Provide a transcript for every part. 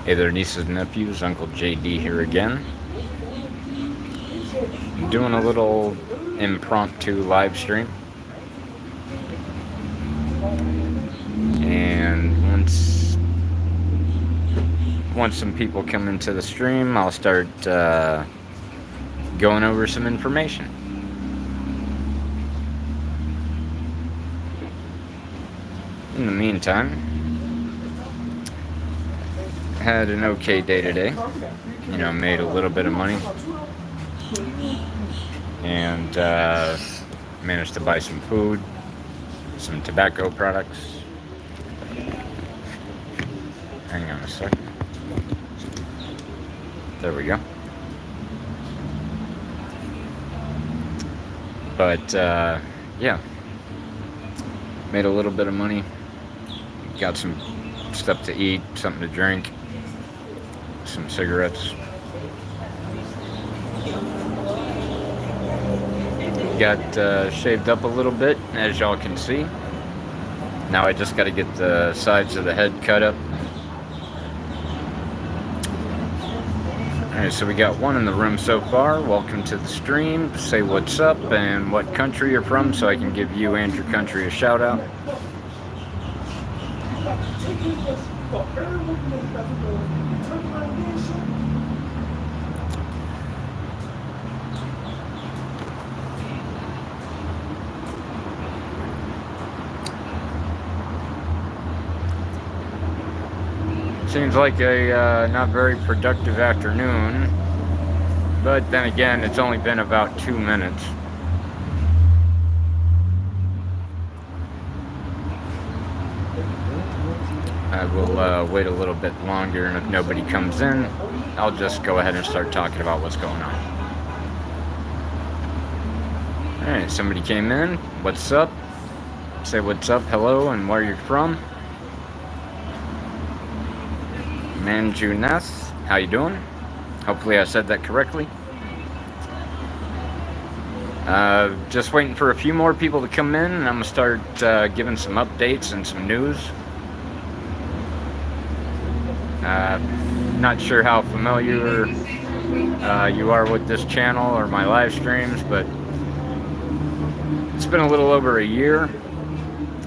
Hey there, nieces and nephews, Uncle JD here again. I'm doing a little impromptu live stream. And once some people come into the stream, I'll start going over some information. In the meantime, had an okay day today. Made a little bit of money. And managed to buy some food, some tobacco products. Hang on a second. There we go. But, yeah. Made a little bit of money. Got some stuff to eat, something to drink, some cigarettes. Got shaved up a little bit, as y'all can see. Now I just got to get the sides of the head cut up. Alright, so we got one in the room so far. Welcome to the stream. Say what's up and what country you're from so I can give you and your country a shout out. Seems like a not very productive afternoon, but then again, it's only been about 2 minutes. I will wait a little bit longer, and if nobody comes in, I'll just go ahead and start talking about what's going on. Alright, somebody came in. What's up? Say what's up, hello, and where you're from. Manju Ness, how you doing? Hopefully I said that correctly. Just waiting for a few more people to come in, and I'm going to start giving some updates and some news. Not sure how familiar you are with this channel or my live streams, but it's been a little over a year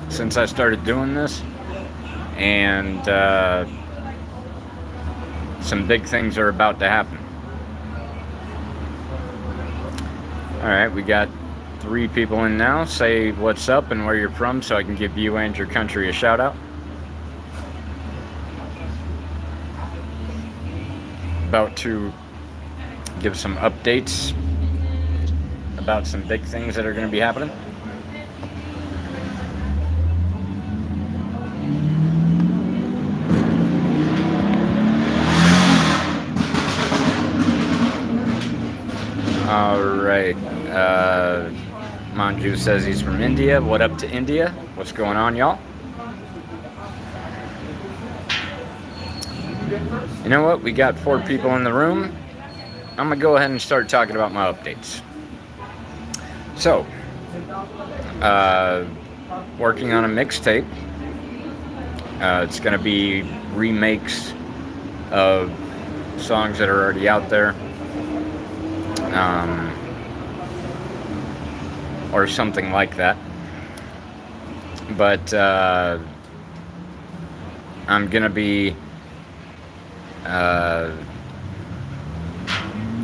since I started doing this, and some big things are about to happen. Alright, we got 3 people in now. Say what's up and where you're from so I can give you and your country a shout out. About to give some updates about some big things that are going to be happening. Alright, Manju says he's from India. What up to India? What's going on, y'all? You know what? We got 4 people in the room. I'm going to go ahead and start talking about my updates. So, working on a mixtape. It's going to be remakes of songs that are already out there. Or something like that. But I'm gonna be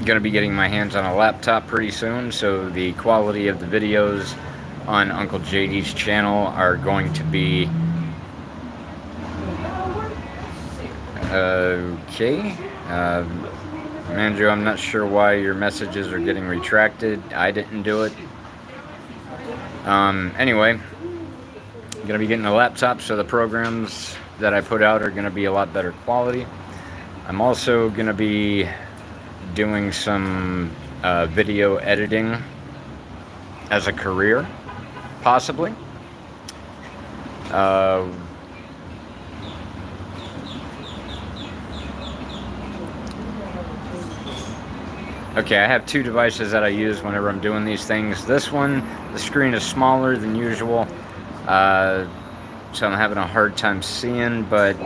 getting my hands on a laptop pretty soon, so the quality of the videos on Uncle JD's channel are going to be okay. Manju, I'm not sure why your messages are getting retracted. I didn't do it. Anyway, I'm going to be getting a laptop, so the programs that I put out are going to be a lot better quality. I'm also going to be doing some video editing as a career, possibly. Okay, I have 2 devices that I use whenever I'm doing these things. This one, the screen is smaller than usual, so I'm having a hard time seeing, but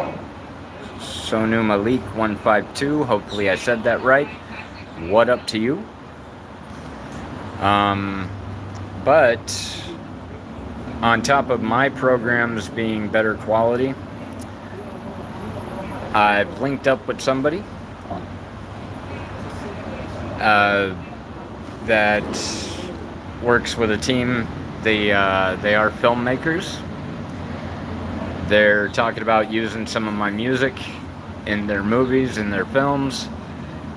Sonu Malik 152. Hopefully I said that right. What up to you? But on top of my programs being better quality, I've linked up with somebody that works with a team. They are filmmakers. They're talking about using some of my music in their movies, in their films.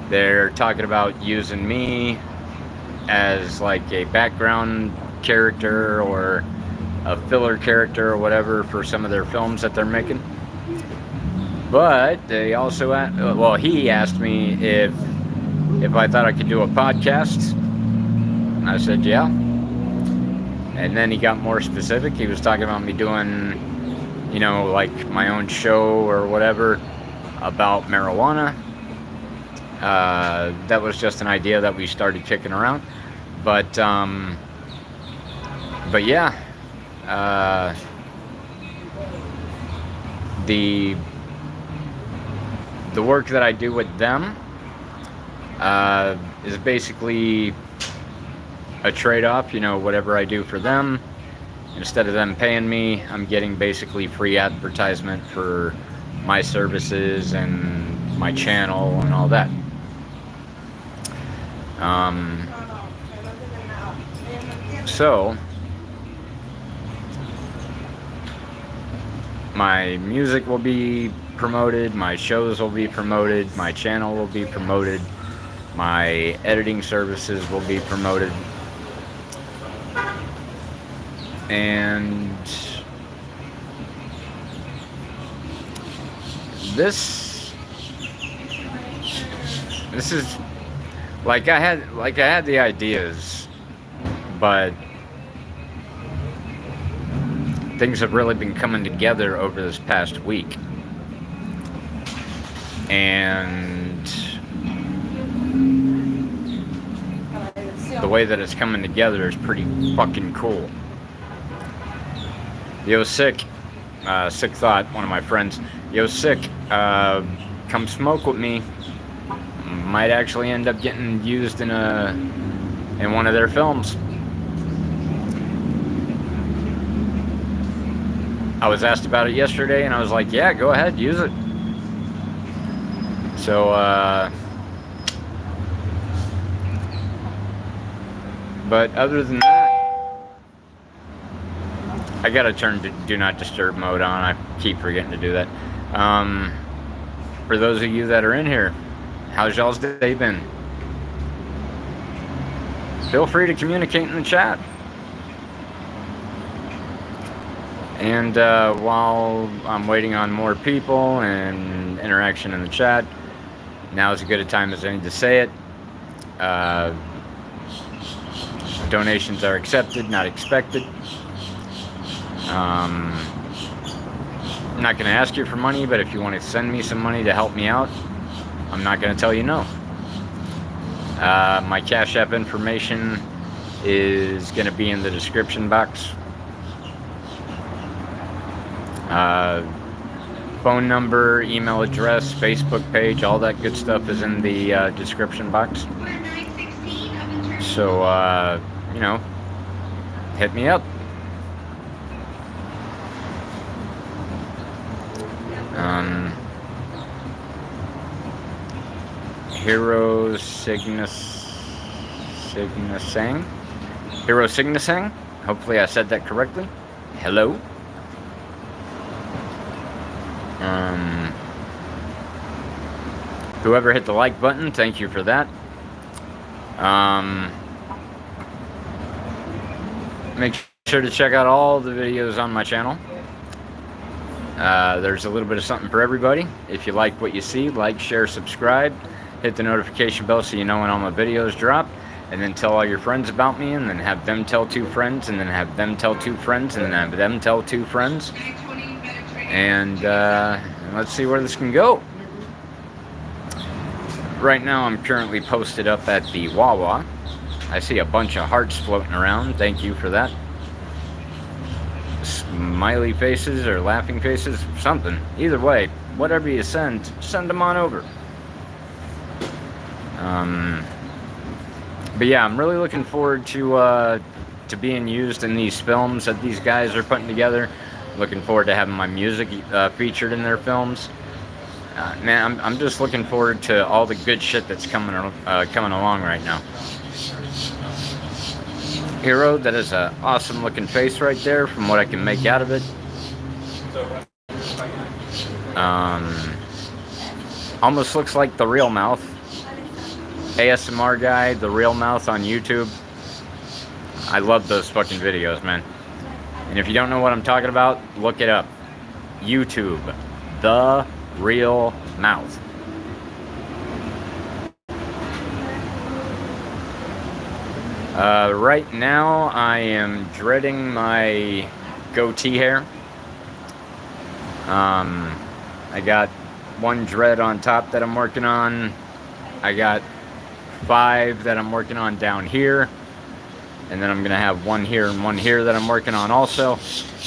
They're talking about using me as like a background character or a filler character or whatever for some of their films that they're making. But they also, he asked me if I thought I could do a podcast. I said, yeah. And then he got more specific. He was talking about me doing, like my own show or whatever about marijuana. That was just an idea that we started kicking around. But yeah. The work that I do with them is basically a trade-off. Whatever I do for them, instead of them paying me, I'm getting basically free advertisement for my services and my channel and all that. So my music will be promoted, my shows will be promoted, my channel will be promoted, my editing services will be promoted, and this is like I had the ideas, but things have really been coming together over this past week. And the way that it's coming together is pretty fucking cool. Yo, Sick Thought, one of my friends. Yo, Sick, come smoke with me. Might actually end up getting used in one of their films. I was asked about it yesterday, and I was like, yeah, go ahead, use it. So, but other than that, I gotta turn Do Not Disturb mode on. I keep forgetting to do that. For those of you that are in here, how's y'all's day been? Feel free to communicate in the chat. And while I'm waiting on more people and interaction in the chat, now is as good a time as any to say it. Donations are accepted, not expected. I'm not going to ask you for money, but if you want to send me some money to help me out, I'm not going to tell you no. My Cash App information is going to be in the description box. Phone number, email address, Facebook page, all that good stuff is in the description box. So, hit me up. Hero Signa-sang. Hero Signa-sang. Hopefully I said that correctly. Hello. Whoever hit the like button, thank you for that. Make sure to check out all the videos on my channel. There's a little bit of something for everybody. If you like what you see, like, share, subscribe. Hit the notification bell so you know when all my videos drop. And then tell all your friends about me, and then have them tell 2 friends, and then have them tell 2 friends, and then have them tell 2 friends. And let's see where this can go. Right now I'm currently posted up at the Wawa. I see a bunch of hearts floating around. Thank you for that. Smiley faces or laughing faces, something. Either way, whatever you send them on over. But yeah, I'm really looking forward to being used in these films that these guys are putting together. Looking forward to having my music featured in their films. Man, I'm just looking forward to all the good shit that's coming along right now. Hero, that is an awesome looking face right there from what I can make out of it. Almost looks like the Real Mouth. ASMR guy, the Real Mouth on YouTube. I love those fucking videos, man. And if you don't know what I'm talking about, look it up. YouTube, the Real Mouth. Right now, I am dreading my goatee hair. I got one dread on top that I'm working on. I got 5 that I'm working on down here. And then I'm going to have one here and one here that I'm working on also.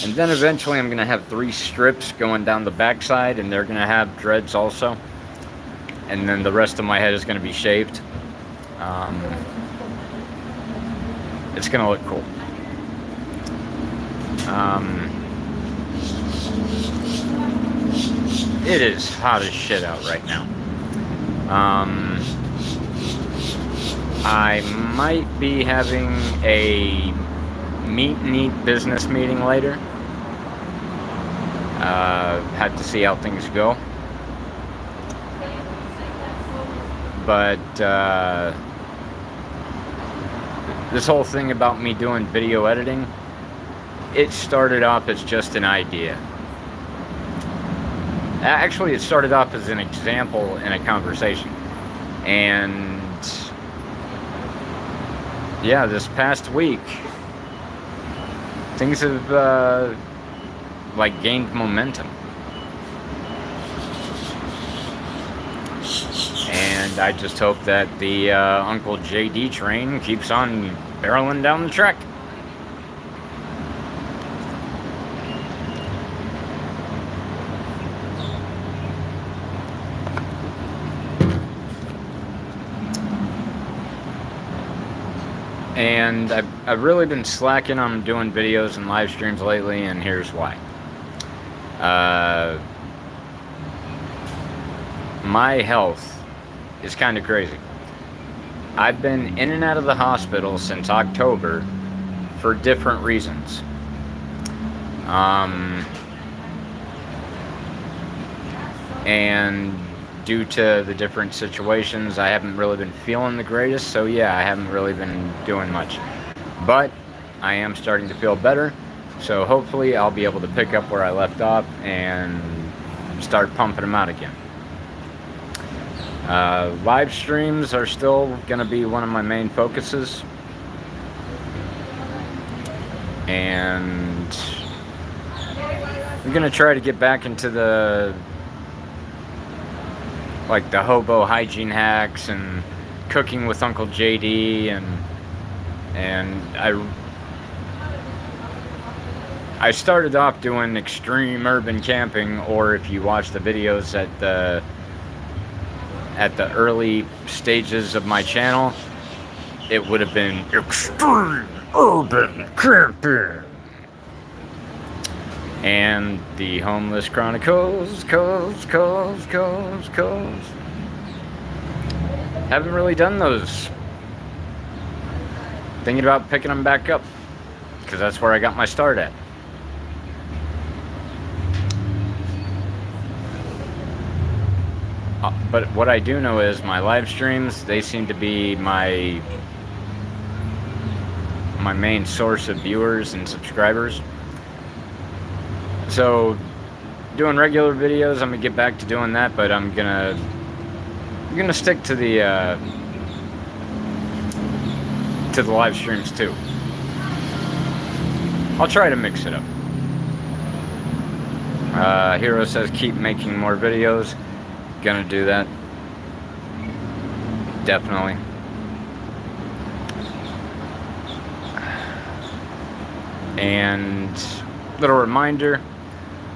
And then eventually I'm going to have 3 strips going down the backside, and they're going to have dreads also. And then the rest of my head is going to be shaved. It's going to look cool. It is hot as shit out right now. I might be having a meet and eat business meeting later. Had to see how things go. But this whole thing about me doing video editing, it started off as just an idea. Actually, it started off as an example in a conversation. And yeah, this past week, things have like gained momentum. And I just hope that the Uncle JD train keeps on barreling down the track. And I've really been slacking on doing videos and live streams lately, and here's why. My health is kind of crazy. I've been in and out of the hospital since October for different reasons. And due to the different situations, I haven't really been feeling the greatest, so yeah, I haven't really been doing much. But I am starting to feel better, so hopefully I'll be able to pick up where I left off and start pumping them out again. Live streams are still going to be one of my main focuses. And I'm going to try to get back into the hobo hygiene hacks and cooking with Uncle JD, and I started off doing extreme urban camping, or if you watch the videos at the early stages of my channel, it would have been extreme urban camping. And the Homeless Chronicles, haven't really done those. Thinking about picking them back up, because that's where I got my start at. But what I do know is my live streams, they seem to be my main source of viewers and subscribers. So, doing regular videos, I'm gonna get back to doing that, but I'm gonna stick to the live streams too. I'll try to mix it up. Hero says keep making more videos. Gonna do that. Definitely. And little reminder,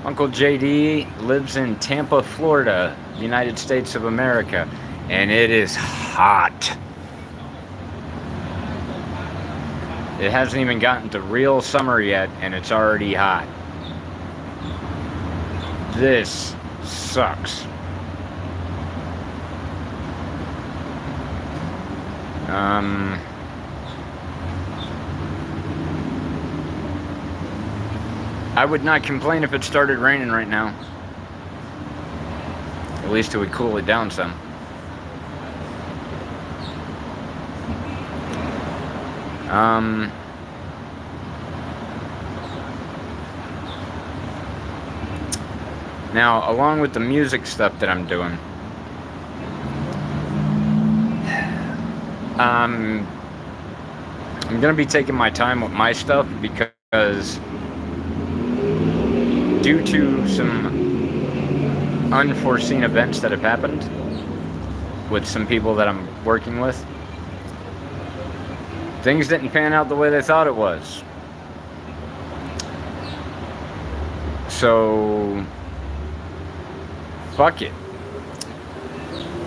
Uncle JD lives in Tampa, Florida, United States of America, and it is hot. It hasn't even gotten to real summer yet, and it's already hot. This sucks. I would not complain if it started raining right now. At least it would cool it down some. Now, along with the music stuff that I'm doing, I'm gonna be taking my time with my stuff because due to some unforeseen events that have happened with some people that I'm working with, things didn't pan out the way they thought it was. So, fuck it.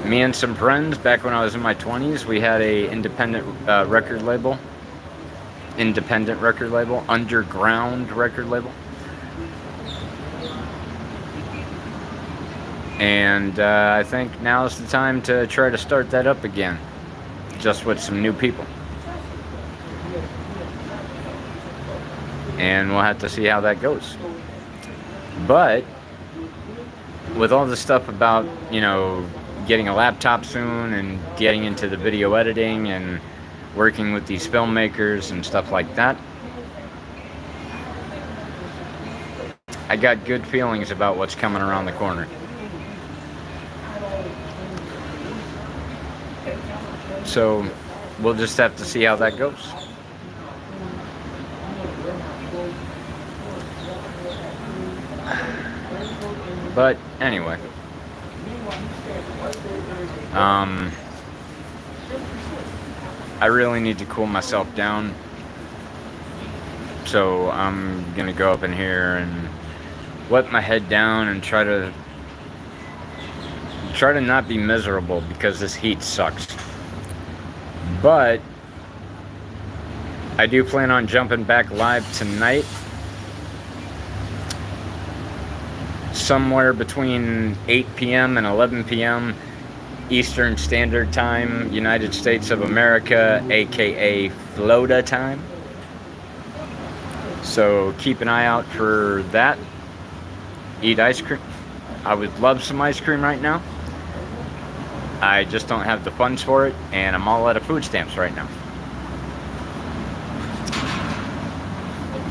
Me and some friends, back when I was in my 20s, we had a independent record label. Underground record label. And I think now's the time to try to start that up again, just with some new people. And we'll have to see how that goes. But with all the stuff about, getting a laptop soon and getting into the video editing and working with these filmmakers and stuff like that, I got good feelings about what's coming around the corner. So we'll just have to see how that goes. But anyway, I really need to cool myself down. So I'm gonna go up in here and let my head down and try to not be miserable because this heat sucks. But I do plan on jumping back live tonight, somewhere between 8 p.m. and 11 p.m. Eastern Standard Time, United States of America, aka Florida time. So keep an eye out for that. Eat ice cream. I would love some ice cream right now. I just don't have the funds for it, and I'm all out of food stamps right now.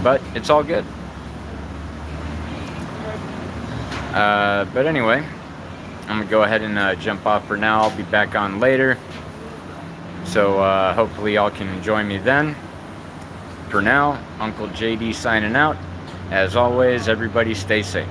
But it's all good. But anyway, I'm going to go ahead and jump off for now. I'll be back on later. So hopefully y'all can join me then. For now, Uncle JD signing out. As always, everybody stay safe.